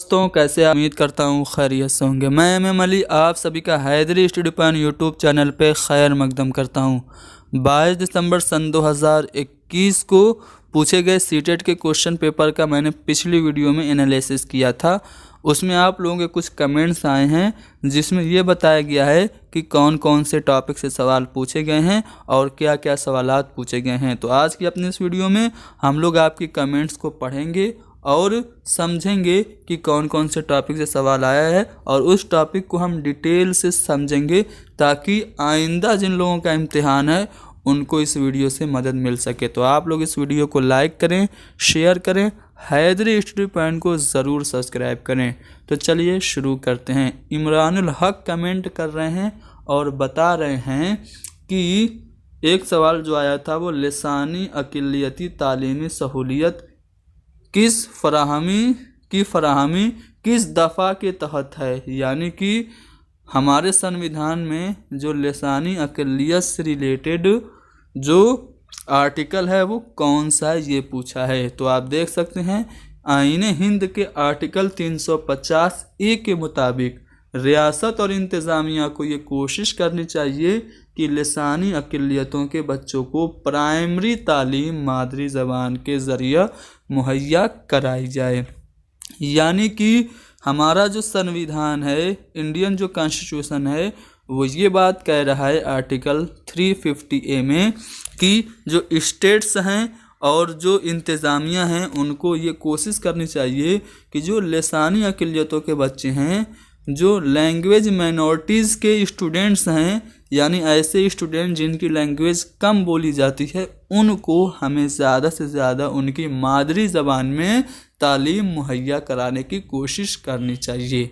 दोस्तों, कैसे उम्मीद करता हूँ खैरियत से होंगे। मैं एम अली आप सभी का Haidari study point YouTube channel पे खैर मकदम करता हूँ। 22 दिसंबर सन 2021 को पूछे गए सीटेट के क्वेश्चन पेपर का मैंने पिछली वीडियो में एनालिसिस किया था। उसमें आप लोगों के कुछ कमेंट्स आए हैं जिसमें ये बताया गया है कि कौन कौन से टॉपिक से सवाल पूछे गए हैं और क्या क्या सवालात पूछे गए हैं। तो आज की अपनी इस वीडियो में हम लोग आपकी कमेंट्स को पढ़ेंगे और समझेंगे कि कौन कौन से टॉपिक से सवाल आया है और उस टॉपिक को हम डिटेल से समझेंगे ताकि आइंदा जिन लोगों का इम्तिहान है उनको इस वीडियो से मदद मिल सके। तो आप लोग इस वीडियो को लाइक करें, शेयर करें, हैदरी स्टडी पॉइंट को ज़रूर सब्सक्राइब करें। तो चलिए शुरू करते हैं। इमरानुल हक कमेंट कर रहे हैं और बता रहे हैं कि एक सवाल जो आया था वो लिसानी अक़लियती तालीमी सहूलियत किस फराहमी किस दफ़ा के तहत है, यानी कि हमारे संविधान में जो लिसानी अक़लियत से रिलेटेड जो आर्टिकल है वो कौन सा है ये पूछा है। तो आप देख सकते हैं आईने हिंद के आर्टिकल 350A के मुताबिक रियासत और इंतज़ामिया को ये कोशिश करनी चाहिए कि लिसानी अक़लियतों के बच्चों को प्राइमरी तालीम मादरी ज़बान के ज़रिए मुहैया कराई जाए। यानी कि हमारा जो संविधान है, इंडियन जो कॉन्स्टिट्यूशन है, वो ये बात कह रहा है आर्टिकल 350A में कि जो स्टेट्स हैं और जो इंतज़ामिया हैं उनको ये कोशिश करनी चाहिए कि जो लिसानी अक़लियतों के बच्चे हैं, जो लैंग्वेज माइनॉरिटीज़ के स्टूडेंट्स हैं, यानी ऐसे स्टूडेंट जिनकी लैंग्वेज कम बोली जाती है, उनको हमें ज़्यादा से ज़्यादा उनकी मादरी ज़बान में तालीम मुहैया कराने की कोशिश करनी चाहिए।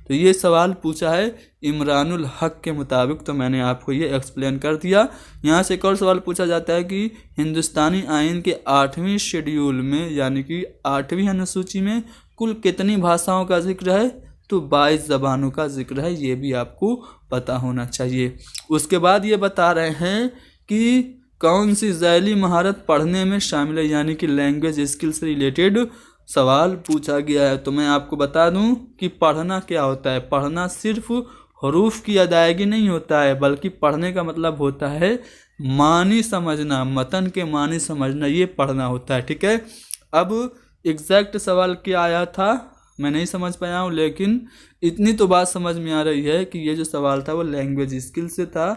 तो ये सवाल पूछा है इमरानुल हक के मुताबिक, तो मैंने आपको ये एक्सप्लेन कर दिया। यहाँ से एक और सवाल पूछा जाता है कि हिंदुस्तानी आइन के 8वें शेड्यूल में, यानी कि 8वीं अनुसूची में कुल कितनी भाषाओं का जिक्र है, तो 22 ज़बानों का जिक्र है। ये भी आपको पता होना चाहिए। उसके बाद ये बता रहे हैं कि कौन सी ज़ैली महारत पढ़ने में शामिल है, यानी कि लैंग्वेज स्किल से रिलेटेड सवाल पूछा गया है। तो मैं आपको बता दूं कि पढ़ना क्या होता है। पढ़ना सिर्फ हरूफ की अदायगी नहीं होता है, बल्कि पढ़ने का मतलब होता है मानी समझना, मतन के मानी समझना, ये पढ़ना होता है। ठीक है। अब एग्जैक्ट सवाल क्या आया था मैं नहीं समझ पाया हूँ, लेकिन इतनी तो बात समझ में आ रही है कि ये जो सवाल था वो लैंग्वेज स्किल से था,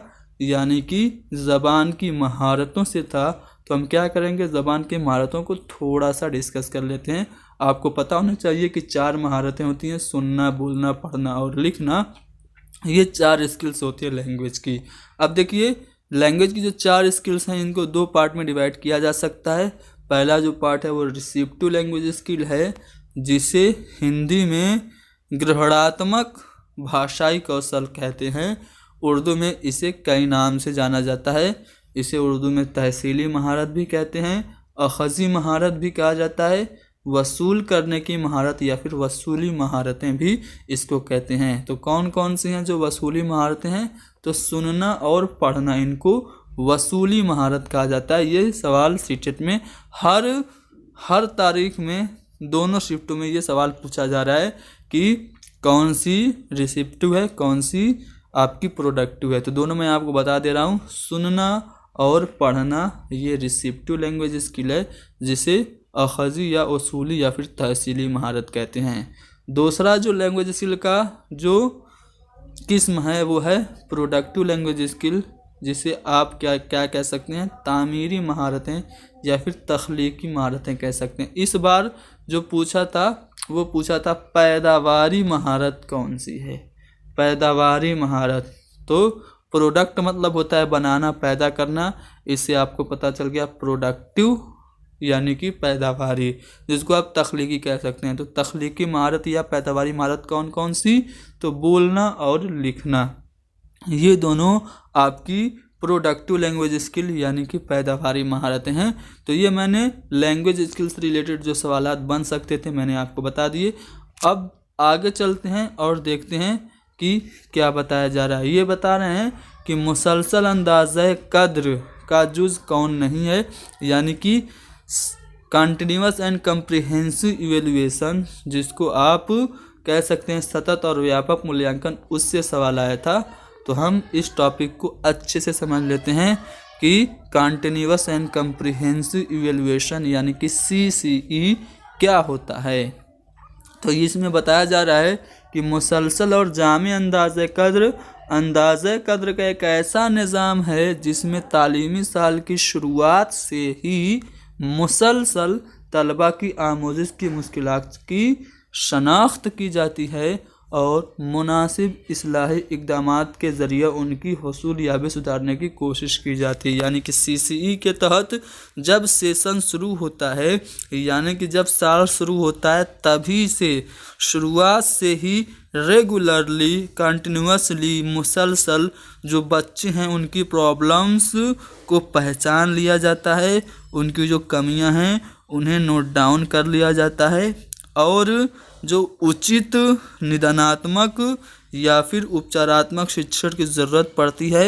यानी कि ज़बान की महारतों से था। तो हम क्या करेंगे, ज़बान की महारतों को थोड़ा सा डिस्कस कर लेते हैं। आपको पता होना चाहिए कि 4 महारतें होती हैं, सुनना, बोलना, पढ़ना और लिखना। ये 4 स्किल्स होती है लैंग्वेज की। अब देखिए, लैंग्वेज की जो 4 स्किल्स हैं इनको 2 पार्ट में डिवाइड किया जा सकता है। पहला जो पार्ट है वो रिसीप्टिव लैंग्वेज स्किल है, जिसे हिंदी में ग्रहणात्मक भाषाई कौशल कहते हैं। उर्दू में इसे कई नाम से जाना जाता है। इसे उर्दू में तहसीली महारत भी कहते हैं, अखज़ी महारत भी कहा जाता है, वसूल करने की महारत या फिर वसूली महारतें भी इसको कहते हैं। तो कौन कौन सी हैं जो वसूली महारतें हैं, तो सुनना और पढ़ना, इनको वसूली महारत कहा जाता है। ये सवाल सीटेट में हर तारीख में दोनों शिफ्टों में ये सवाल पूछा जा रहा है कि कौन सी रिसिप्टिव है, कौन सी आपकी प्रोडक्टिव है। तो दोनों मैं आपको बता दे रहा हूँ, सुनना और पढ़ना ये रिसिप्टिव लैंग्वेज स्किल है, जिसे अखज़ी या उसूली या फिर तहसीली महारत कहते हैं। दूसरा जो लैंग्वेज स्किल का जो किस्म है वो है प्रोडक्टिव लैंग्वेज स्किल, जिसे आप क्या कह सकते हैं, तामीरी महारतें या फिर तख्लीकी महारतें कह सकते हैं। इस बार जो पूछा था वो पूछा था पैदावारी महारत कौन सी है, पैदावारी महारत। तो प्रोडक्ट मतलब होता है बनाना, पैदा करना, इससे आपको पता चल गया प्रोडक्टिव यानी कि पैदावारी, जिसको आप तख्लीकी कह सकते हैं। तो तख्लीकी महारत या पैदावारी महारत कौन कौन सी, तो बोलना और लिखना, ये दोनों आपकी प्रोडक्टिव लैंग्वेज स्किल यानी कि पैदावारी महारतें हैं। तो ये मैंने लैंग्वेज स्किल से रिलेटेड जो सवालात बन सकते थे मैंने आपको बता दिए। अब आगे चलते हैं और देखते हैं कि क्या बताया जा रहा है। ये बता रहे हैं कि मुसलसल अंदाज़े कद्र का जुज़ कौन नहीं है, यानी कि कंटिन्यूअस एंड कम्प्रिहेंसिव इवेल्युएशन, जिसको आप कह सकते हैं सतत और व्यापक मूल्यांकन उससे सवाल आया था। तो हम इस टॉपिक को अच्छे से समझ लेते हैं कि कॉन्टिन्यूअस एंड कम्प्रिहेंसिव इवैल्यूएशन यानी कि CCE क्या होता है। तो इसमें बताया जा रहा है कि मुसलसल और जामी अंदाज़े कद्र का एक ऐसा निज़ाम है जिसमें तालीमी साल की शुरुआत से ही मुसलसल तलबा की आमोज़िश की मुश्किलात की शनाख्त की जाती है और मुनासिब इस्लाही इक़दामात के ज़रिए उनकी हसूलियाबी सुधारने की कोशिश की जाती है। यानी कि CCE के तहत जब सेशन शुरू होता है, यानी कि जब साल शुरू होता है, तभी से शुरुआत से ही रेगुलरली कंटिन्यूसली मुसलसल जो बच्चे हैं उनकी प्रॉब्लम्स को पहचान लिया जाता है, उनकी जो कमियां हैं उन्हें नोट डाउन कर लिया जाता है और जो उचित निदानात्मक या फिर उपचारात्मक शिक्षण की ज़रूरत पड़ती है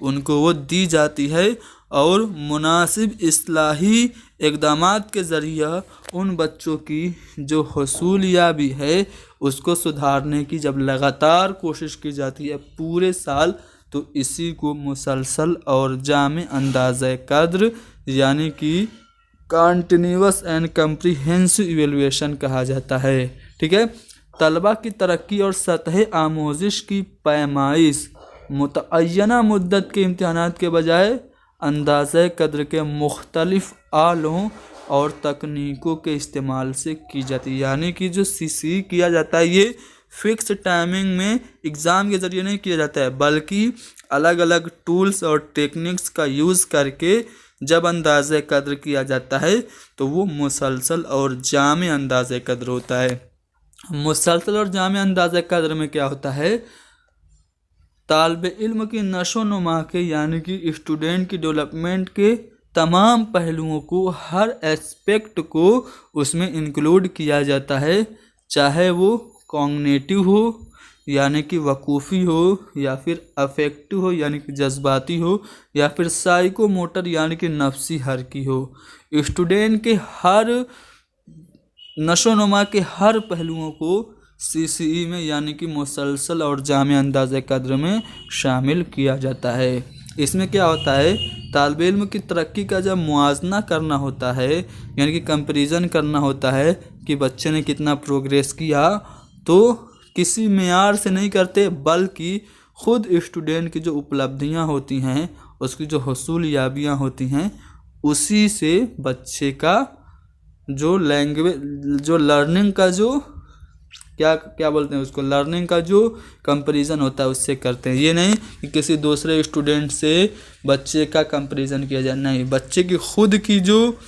उनको वो दी जाती है और मुनासिब इस्लाही इक़दामात के ज़रिए उन बच्चों की जो हसूलियाबी है उसको सुधारने की जब लगातार कोशिश की जाती है पूरे साल, तो इसी को मुसलसल और जामे अंदाज़े कद्र यानी कि कॉन्टिन्यूअस एंड कम्प्रिहेंसिव इवैल्यूएशन कहा जाता है। ठीक है। तलबा की तरक्की और सतह आमोज़िश की पैमाइश मुतअय्यना मुद्दत के इम्तिहानात के बजाय अंदाज़े कद्र के मुख्तलिफ आलों और तकनीकों के इस्तेमाल से की जाती है। यानी कि जो CCE किया जाता है ये फिक्स टाइमिंग में एग्ज़ाम के ज़रिए नहीं किया जाता है, बल्कि अलग अलग टूल्स और टेक्निक्स का यूज़ करके जब अंदाज़े कद्र किया जाता है तो वो मुसलसल और जामे अंदाज़े कद्र होता है। मुसलसल और जामे अंदाज़े कद्र में क्या होता है, तालिब इल्म की नशोनुमा के यानी कि स्टूडेंट की डेवलपमेंट के तमाम पहलुओं को, हर एस्पेक्ट को उसमें इंक्लूड किया जाता है, चाहे वो कॉग्निटिव हो यानी कि वकूफ़ी हो या फिर अफेक्टिव हो यानी कि जज्बाती हो या फिर साइकोमोटर यानी कि नफ्सी हरकी हो। स्टूडेंट के हर नशोनुमा के हर पहलुओं को CCE में यानी कि मुसलसल और जामे अंदाज़े कद्र में शामिल किया जाता है। इसमें क्या होता है, तालिब इल्म की तरक्की का जब मुआजना करना होता है यानी कि कंपैरिजन करना होता है कि बच्चे ने कितना प्रोग्रेस किया, तो किसी मेयार से नहीं करते बल्कि ख़ुद स्टूडेंट की जो उपलब्धियां होती हैं, उसकी जो हसूलियाबियां होती हैं, उसी से बच्चे का जो लर्निंग का जो क्या बोलते हैं उसको, लर्निंग का जो कंपैरिजन होता है उससे करते हैं। ये नहीं कि किसी दूसरे स्टूडेंट से बच्चे का कंपैरिजन किया जाए, नहीं, बच्चे की खुद की जो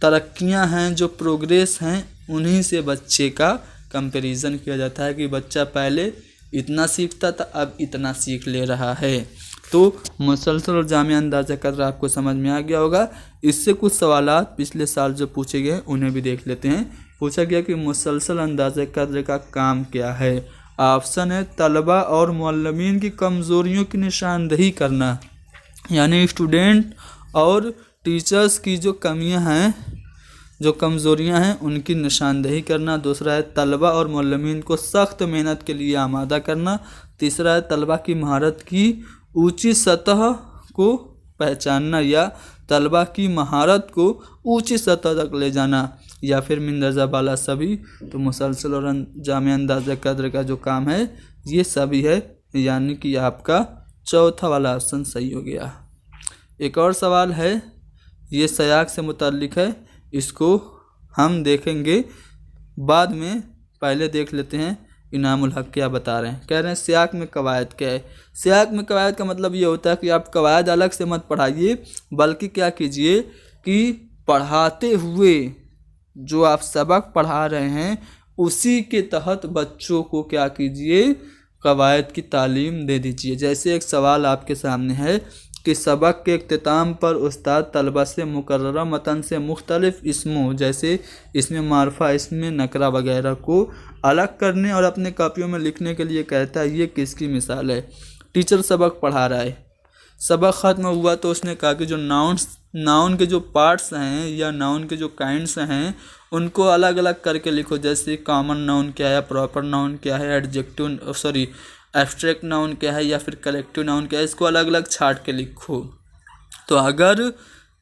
तरक्कियां हैं, जो प्रोग्रेस हैं, उन्हीं से बच्चे का कंपैरिजन किया जाता है कि बच्चा पहले इतना सीखता था अब इतना सीख ले रहा है। तो मुसलसल और जामे अंदाज़े कद्र आपको समझ में आ गया होगा। इससे कुछ सवालात पिछले साल जो पूछे गए उन्हें भी देख लेते हैं। पूछा गया कि मुसलसल अंदाज़े कद्र का काम क्या है। ऑप्शन है तलबा और मुअल्लिमीन की कमज़ोरियों की निशानदही करना, यानी स्टूडेंट और टीचर्स की जो कमियां हैं, जो कमज़ोरियां हैं, उनकी निशानदही करना। दूसरा है तलबा और मुअल्लिमीन को सख्त मेहनत के लिए आमादा करना। तीसरा है तलबा की महारत की ऊंची सतह को पहचानना या तलबा की महारत को ऊंची सतह तक ले जाना, या फिर मिंदरजा बाला सभी। तो मुसलसल और जामे अंदाज़े कद्र का जो काम है ये सभी है, यानी कि आपका चौथा वाला ऑप्शन सही हो गया। एक और सवाल है, ये सयाक से मुताल्लिक है, इसको हम देखेंगे बाद में, पहले देख लेते हैं इनामुल हक क्या बता रहे हैं। कह रहे हैं सियाक में कवायद क्या है। सियाक में कवायद का मतलब ये होता है कि आप कवायद अलग से मत पढ़ाइए, बल्कि क्या कीजिए कि पढ़ाते हुए जो आप सबक पढ़ा रहे हैं उसी के तहत बच्चों को क्या कीजिए, कवायद की तालीम दे दीजिए। जैसे एक सवाल आपके सामने है कि सबक के इख्तिताम पर उस्ताद तलबा से मुकर्ररा मतन से मुख्तलिफ इसमों, जैसे इसमें मारफा, इसमें नकरा वगैरह को अलग करने और अपने कॉपियों में लिखने के लिए कहता है। ये किसकी मिसाल है। टीचर सबक पढ़ा रहा है, सबक ख़त्म हुआ तो उसने कहा कि जो नाउन के जो पार्ट्स हैं या नाउन के जो काइंड्स हैं उनको अलग अलग करके लिखो। जैसे कॉमन नाउन क्या है, प्रॉपर नाउन क्या है, एब्स्ट्रैक्ट नाउन क्या है या फिर कलेक्टिव नाउन क्या है, इसको अलग अलग छाट के लिखो। तो अगर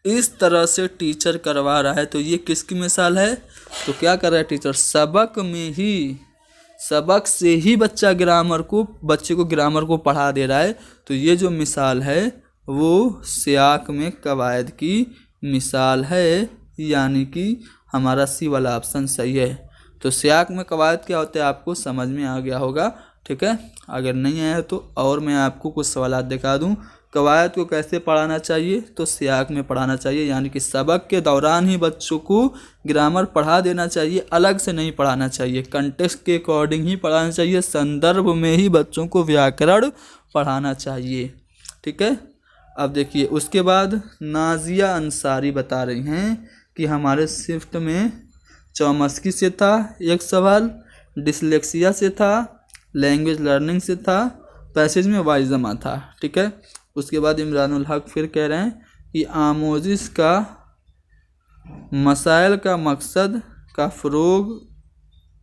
इस तरह से टीचर करवा रहा है तो ये किसकी मिसाल है? तो क्या कर रहा है टीचर, सबक से ही बच्चे को ग्रामर को पढ़ा दे रहा है। तो ये जो मिसाल है वो सियाक में कवायद की मिसाल है, यानी कि हमारा सी वाला ऑप्शन सही है। तो सियाक में कवायद क्या होता है आपको समझ में आ गया होगा, ठीक है। अगर नहीं आया तो और मैं आपको कुछ सवालात दिखा दूं। कवायद को कैसे पढ़ाना चाहिए? तो सियाक में पढ़ाना चाहिए, यानी कि सबक के दौरान ही बच्चों को ग्रामर पढ़ा देना चाहिए, अलग से नहीं पढ़ाना चाहिए। कंटेक्स्ट के अकॉर्डिंग ही पढ़ाना चाहिए, संदर्भ में ही बच्चों को व्याकरण पढ़ाना चाहिए, ठीक है। अब देखिए उसके बाद नाजिया अंसारी बता रही हैं कि हमारे शिफ्ट में चौमस्की से था एक सवाल, डिसलेक्सिया से था, लैंग्वेज लर्निंग से था, पैसेज में वाइजमा था, ठीक है। उसके बाद इमरानुल हक फिर कह रहे हैं कि आमोजिश का मसाइल का मकसद का फ़रोग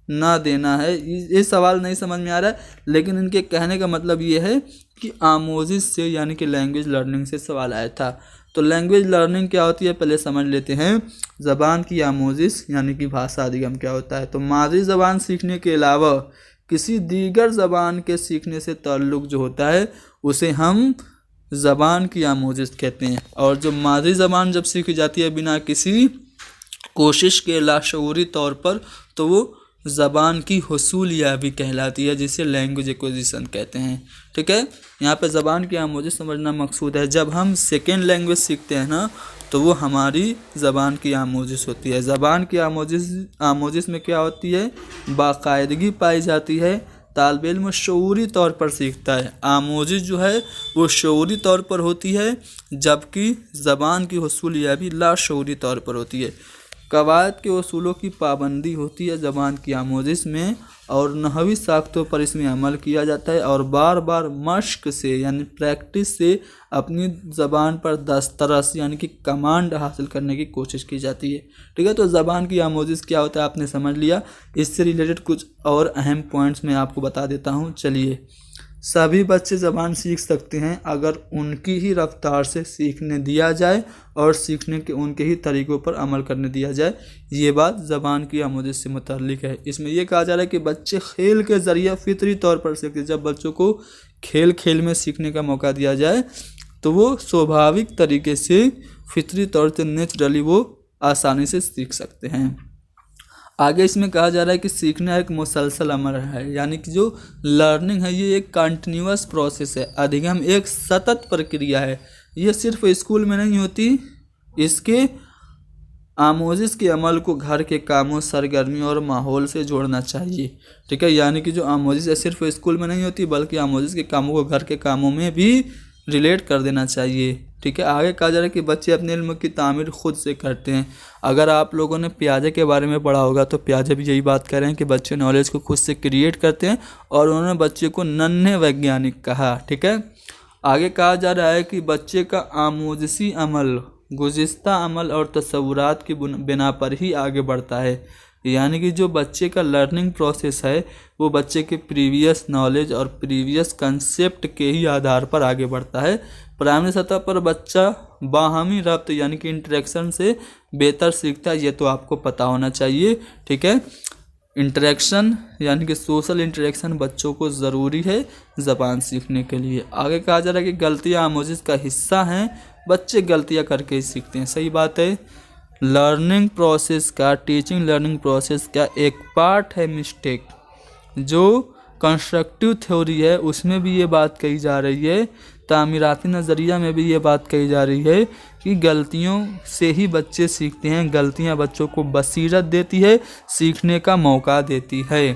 ना देना है। ये सवाल नहीं समझ में आ रहा है, लेकिन इनके कहने का मतलब ये है कि आमोजिश से यानी कि लैंग्वेज लर्निंग से सवाल आया था। तो लैंग्वेज लर्निंग क्या होती है पहले समझ लेते हैं। ज़बान की आमोजिश यानी कि भाषा अधिगम क्या होता है? तो मादरी ज़बान सीखने के अलावा किसी दीगर ज़बान के सीखने से ताल्लुक़ जो होता है उसे हम ज़बान की आमोजिश कहते हैं। और जो मादरी ज़बान जब सीखी जाती है बिना किसी कोशिश के लाशऊरी तौर पर, तो वो ज़बान की हुसूलियाबी कहलाती है, जिसे लैंग्वेज एक्विजिशन कहते हैं, ठीक है। यहाँ पे ज़बान की आमोजिश समझना मकसूद है। जब हम सेकेंड लैंग्वेज सीखते हैं ना तो वो हमारी ज़बान की आमोजिश होती है। ज़बान की आमोजिश में क्या होती है? बाकायदगी पाई जाती है, तालिब इल्म शऊरी तौर पर सीखता है। आमोजिश जो है वो शऊरी तौर पर होती है, जबकि ज़बान की हुसूलियाबी लाशऊरी तौर पर होती है। कवायद के उसूलों की पाबंदी होती है ज़बान की आमोजिश में, और नहवी साख्तों पर इसमें अमल किया जाता है, और बार बार मश्क से यानी प्रैक्टिस से अपनी ज़बान पर दस्तरस यानी कि कमांड हासिल करने की कोशिश की जाती है, ठीक है। तो ज़बान की आमोजिश क्या होता है आपने समझ लिया। इससे रिलेटेड कुछ और अहम पॉइंट्स मैं आपको बता देता हूँ। चलिए, सभी बच्चे ज़बान सीख सकते हैं अगर उनकी ही रफ्तार से सीखने दिया जाए और सीखने के उनके ही तरीक़ों पर अमल करने दिया जाए। ये बात ज़बान की आमोजिश से मुताल्लिक़ है। इसमें यह कहा जा रहा है कि बच्चे खेल के ज़रिए फ़ितरी तौर पर सीखते हैं। जब बच्चों को खेल खेल में सीखने का मौका दिया जाए तो वो स्वाभाविक तरीके से फ़ितरी तौर से नेचुरली वो आसानी से सीख सकते हैं। आगे इसमें कहा जा रहा है कि सीखना एक मुसलसल अमल है, यानी कि जो लर्निंग है ये एक कंटिन्यूअस प्रोसेस है। अधिगम एक सतत प्रक्रिया है, ये सिर्फ स्कूल में नहीं होती। इसके आमोजिश के अमल को घर के कामों, सरगर्मी और माहौल से जोड़ना चाहिए, ठीक है। यानी कि जो आमोजिश है सिर्फ स्कूल में नहीं होती, बल्कि आमोजिश के कामों को घर के कामों में भी रिलेट कर देना चाहिए, ठीक है। आगे कहा जा रहा है कि बच्चे अपने इल्म की तामीर खुद से करते हैं। अगर आप लोगों ने पियाजे के बारे में पढ़ा होगा तो पियाजे भी यही बात कर रहे हैं कि बच्चे नॉलेज को खुद से क्रिएट करते हैं, और उन्होंने बच्चे को नन्हे वैज्ञानिक कहा, ठीक है। आगे कहा जा रहा है कि बच्चे का आमोजिशी अमल गुज़िश्ता अमल और तसव्वुरात की बिना पर ही आगे बढ़ता है। यानी कि जो बच्चे का लर्निंग प्रोसेस है वो बच्चे के प्रीवियस नॉलेज और प्रीवियस कंसेप्ट के ही आधार पर आगे बढ़ता है। प्राइमरी सतह पर बच्चा बाहमी रब्त यानी कि इंटरेक्शन से बेहतर सीखता है, ये तो आपको पता होना चाहिए, ठीक है। इंटरेक्शन यानी कि सोशल इंटरेक्शन बच्चों को ज़रूरी है ज़बान सीखने के लिए। आगे कहा जा रहा है कि गलतियाँ आमोजिश का हिस्सा हैं, बच्चे गलतियाँ करके ही सीखते हैं, सही बात है। लर्निंग प्रोसेस का, टीचिंग लर्निंग प्रोसेस का एक पार्ट है मिस्टेक। जो कंस्ट्रक्टिव थ्योरी है उसमें भी ये बात कही जा रही है, तामीराती नज़रिया में भी ये बात कही जा रही है कि गलतियों से ही बच्चे सीखते हैं। गलतियां बच्चों को बसीरत देती है, सीखने का मौका देती है।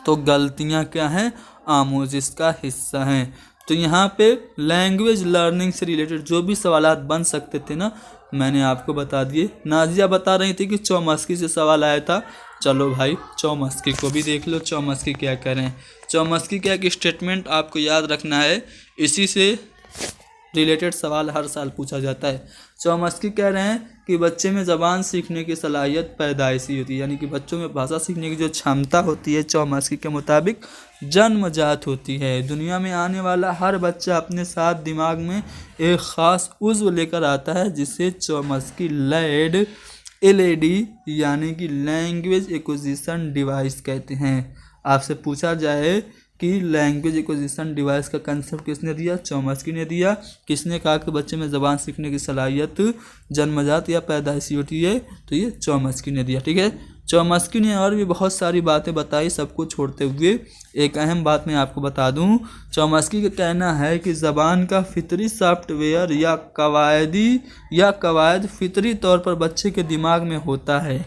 तो गलतियां क्या हैं? आमोजिश का हिस्सा हैं। तो यहाँ पे लैंग्वेज लर्निंग से रिलेटेड जो भी सवालात बन सकते थे ना, मैंने आपको बता दिए। नाजिया बता रही थी कि चौमस्की से सवाल आया था। चलो भाई चौमस्की को भी देख लो, चौमस्की क्या कह रहे हैं। चौमस्की क्या एक स्टेटमेंट आपको याद रखना है, इसी से रिलेटेड सवाल हर साल पूछा जाता है। चौमस्की कह रहे हैं कि बच्चे में ज़बान सीखने की सलाहियत पैदाइशी होती है, यानी कि बच्चों में भाषा सीखने की जो क्षमता होती है चौमस्की के मुताबिक जन्मजात होती है। दुनिया में आने वाला हर बच्चा अपने साथ दिमाग में एक ख़ास उज़्व लेकर आता है जिसे चौमस्की लैड LAD यानी कि लैंग्वेज एक्विजिशन डिवाइस कहते हैं। आपसे पूछा जाए कि लैंग्वेज एक्विजिशन डिवाइस का कंसेप्ट किसने दिया? चौमस्की ने दिया। किसने कहा कि बच्चे में ज़बान सीखने की सलाहियत जन्मजात या पैदाइशी होती है? तो ये चौमस्की ने दिया। ठीक है, चौमस्की ने और भी बहुत सारी बातें बताई। सबको छोड़ते हुए एक अहम बात मैं आपको बता दूं। चौमस्की का कहना है कि ज़बान का फितरी सॉफ्टवेयर या कवायद फितरी तौर पर बच्चे के दिमाग में होता है,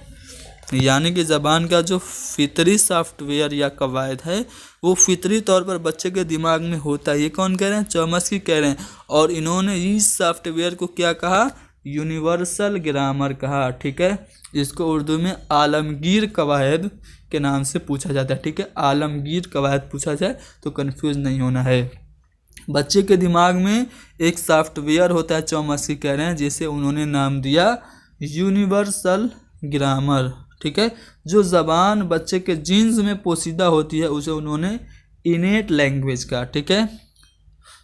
यानी कि ज़बान का जो फितरी सॉफ्टवेयर या कवायद है वो फितरी तौर पर बच्चे के दिमाग में होता है। ये कौन कह रहे हैं? चौमस्की कह रहे हैं। और इन्होंने इस सॉफ्टवेयर को क्या कहा? यूनिवर्सल ग्रामर कहा। ठीक है, इसको उर्दू में आलमगीर कवायद के नाम से पूछा जाता है। ठीक है, आलमगीर कवायद पूछा जाए तो कंफ्यूज नहीं होना है। बच्चे के दिमाग में एक सॉफ्टवेयर होता है, चौमस्की कह रहे हैं, जिसे उन्होंने नाम दिया यूनिवर्सल ग्रामर। ठीक है, जो ज़बान बच्चे के जीन्स में पोशीदा होती है उसे उन्होंने इनेट लैंग्वेज का। ठीक है,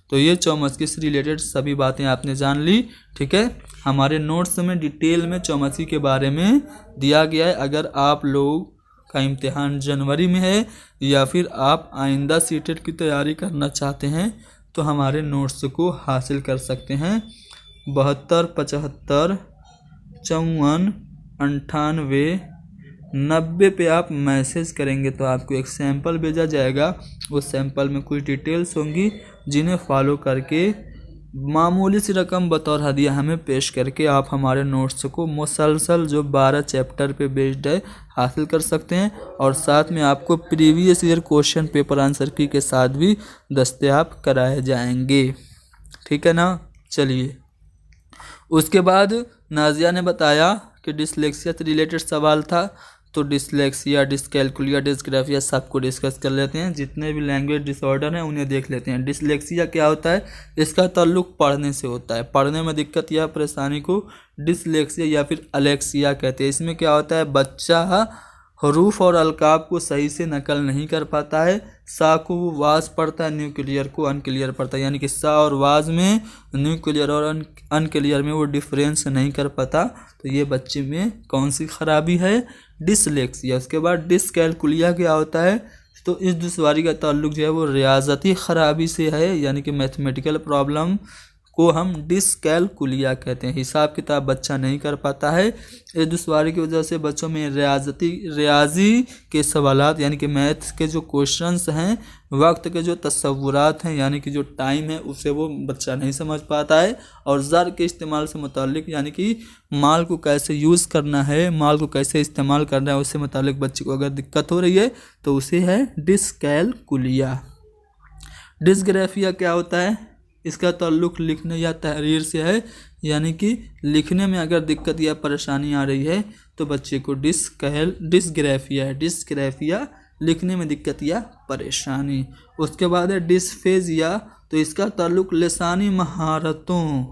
तो ये चौमस्की से रिलेटेड सभी बातें आपने जान ली। ठीक है, हमारे नोट्स में डिटेल में चौमस्की के बारे में दिया गया है। अगर आप लोग का इम्तिहान जनवरी में है या फिर आप आइंदा सीटेट की तैयारी करना चाहते हैं तो हमारे नोट्स को हासिल कर सकते हैं। 72 75 54 98 90 पे आप मैसेज करेंगे तो आपको एक सैंपल भेजा जाएगा। उस सैंपल में कुछ डिटेल्स होंगी जिन्हें फॉलो करके मामूली सी रकम बतौर हदिया हमें पेश करके आप हमारे नोट्स को मुसलसल जो 12 चैप्टर पे बेस्ड है हासिल कर सकते हैं। और साथ में आपको previous year question paper answer की के साथ भी दस्तयाब कराए जाएंगे। ठीक है ना। चलिए, उसके बाद नाजिया ने बताया कि डिसलेक्सिया से रिलेटेड सवाल था, तो डिसलेक्सिया, डिसकैल्कुलिया, डिस्ग्राफिया सबको डिस्कस कर लेते हैं। जितने भी लैंग्वेज डिसऑर्डर हैं उन्हें देख लेते हैं। डिसलेक्सिया क्या होता है? इसका ताल्लुक पढ़ने से होता है। पढ़ने में दिक्कत या परेशानी को डिसलेक्सिया या फिर अलेक्सिया कहते हैं। इसमें क्या होता है? बच्चा हरूफ और अलकाब को सही से नकल नहीं कर पाता है। सा को वो वाज पढ़ता है, न्यूक्लियर को अनक्लियर पढ़ता है, यानी कि सा और वाज में, न्यूक्लियर और अनक्लियर में वो डिफरेंस नहीं कर पाता। तो ये बच्चे में कौन सी खराबी है? डिसलेक्सिया। उसके बाद डिसकैल्कुलिया क्या होता है? तो इस दुश्वारी का ताल्लुक जो है वो रियाजती खराबी से है, यानी कि मैथमेटिकल प्रॉब्लम को हम डिसकैल्कुलिया कहते हैं। हिसाब किताब बच्चा नहीं कर पाता है। इस दुश्वारी की वजह से बच्चों में रियाजी के सवालात यानी कि मैथ्स के जो क्वेश्चंस हैं, वक्त के जो तस्वुरात हैं यानी कि जो टाइम है उसे वो बच्चा नहीं समझ पाता है। और ज़र के इस्तेमाल से मुतालिक यानी कि माल को कैसे यूज़ करना है, माल को कैसे इस्तेमाल करना है, उससे मुतालिक बच्चे को अगर दिक्कत हो रही है तो उसे है डिसकैल्कुलिया। डिस्ग्राफिया क्या होता है? इसका ताल्लुक लिखने या तहरीर से है, यानी कि लिखने में अगर दिक्कत या परेशानी आ रही है तो बच्चे को डिस्ग्राफिया है। डिस्ग्राफिया लिखने में दिक्कत या परेशानी। उसके बाद है डिस्फेजिया, तो इसका ताल्लुक लिसानी महारतों,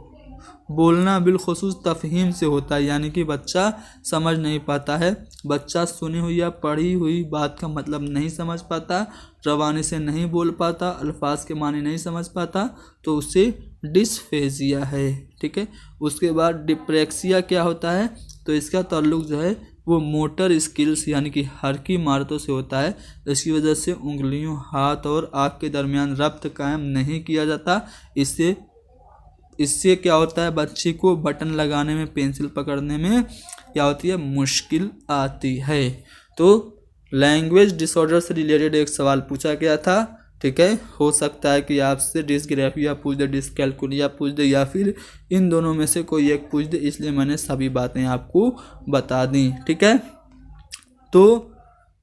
बोलना बिलखुसूस तफहीम से होता है, यानी कि बच्चा समझ नहीं पाता है। बच्चा सुनी हुई या पढ़ी हुई बात का मतलब नहीं समझ पाता, रवानी से नहीं बोल पाता, अल्फाज के माने नहीं समझ पाता, तो उसे डिस्फेजिया है। ठीक है। उसके बाद डिप्रेक्सिया क्या होता है? तो इसका ताल्लुक जो है वो मोटर स्किल्स यानी कि हरकी महारतों से होता है। इसकी वजह से उंगलियों, हाथ और आँख के दरमियान रब्त कायम नहीं किया जाता। इससे क्या होता है? बच्चे को बटन लगाने में, पेंसिल पकड़ने में क्या होती है? मुश्किल आती है। तो लैंग्वेज डिसऑर्डर से रिलेटेड एक सवाल पूछा गया था। ठीक है, हो सकता है कि आपसे डिस्ग्राफिया पूछ दे, डिसकैल्कुलिया पूछ दे, या फिर इन दोनों में से कोई एक पूछ दे, इसलिए मैंने सभी बातें आपको बता दी। ठीक है, तो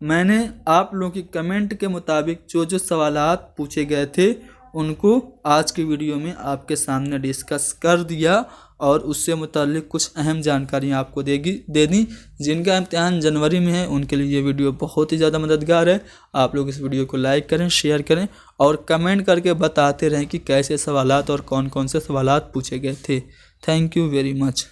मैंने आप लोगों की कमेंट के मुताबिक जो जो सवालात पूछे गए थे उनको आज की वीडियो में आपके सामने डिस्कस कर दिया। और उससे मुताल्लिक कुछ अहम जानकारियाँ आपको दे दी। जिनका इम्तिहान जनवरी में है उनके लिए ये वीडियो बहुत ही ज़्यादा मददगार है। आप लोग इस वीडियो को लाइक करें, शेयर करें और कमेंट करके बताते रहें कि कैसे सवालात और कौन कौन से सवालात पूछे गए थे। Thank you very much.